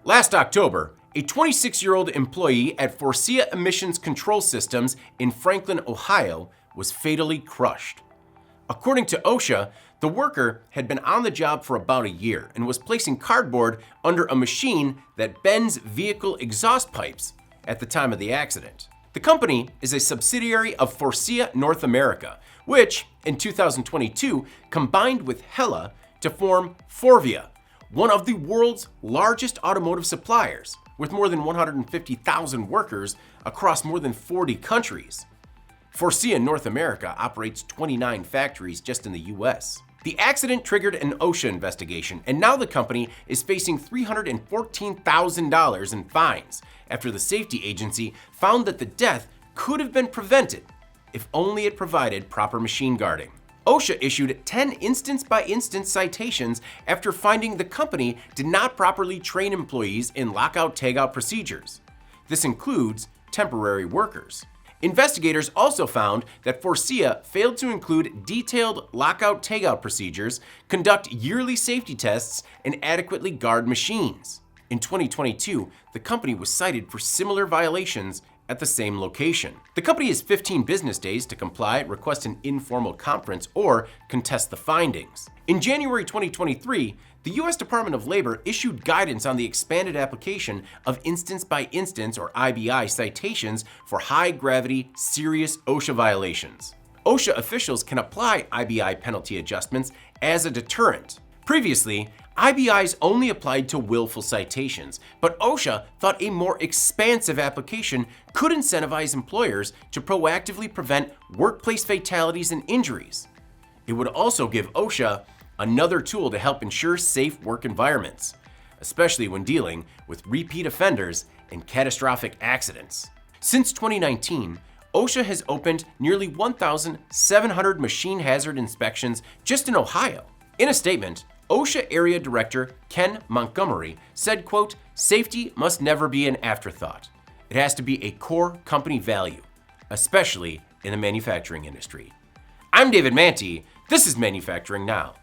Last October, a 26-year-old employee at Faurecia Emissions Control Systems in Franklin, Ohio, was fatally crushed. According to OSHA, the worker had been on the job for about a year and was placing cardboard under a machine that bends vehicle exhaust pipes at the time of the accident. The company is a subsidiary of Faurecia North America, which in 2022 combined with Hella to form Faurecia, one of the world's largest automotive suppliers, with more than 150,000 workers across more than 40 countries. Faurecia North America operates 29 factories just in the US. The accident triggered an OSHA investigation, and now the company is facing $314,000 in fines after the safety agency found that the death could have been prevented if only it provided proper machine guarding. OSHA issued 10 instance-by-instance citations after finding the company did not properly train employees in lockout-tagout procedures. This includes temporary workers. Investigators also found that Faurecia failed to include detailed lockout-tagout procedures, conduct yearly safety tests, and adequately guard machines. In 2022, the company was cited for similar violations at the same location. The company has 15 business days to comply, request an informal conference, or contest the findings. In January 2023, the U.S. Department of Labor issued guidance on the expanded application of instance-by-instance or IBI citations for high-gravity, serious OSHA violations. OSHA officials can apply IBI penalty adjustments as a deterrent. Previously, IBIs only applied to willful citations, but OSHA thought a more expansive application could incentivize employers to proactively prevent workplace fatalities and injuries. It would also give OSHA another tool to help ensure safe work environments, especially when dealing with repeat offenders and catastrophic accidents. Since 2019, OSHA has opened nearly 1,700 machine hazard inspections just in Ohio. In a statement, OSHA Area Director Ken Montgomery said, quote, "Safety must never be an afterthought. It has to be a core company value, especially in the manufacturing industry." I'm David Manti. This is Manufacturing Now.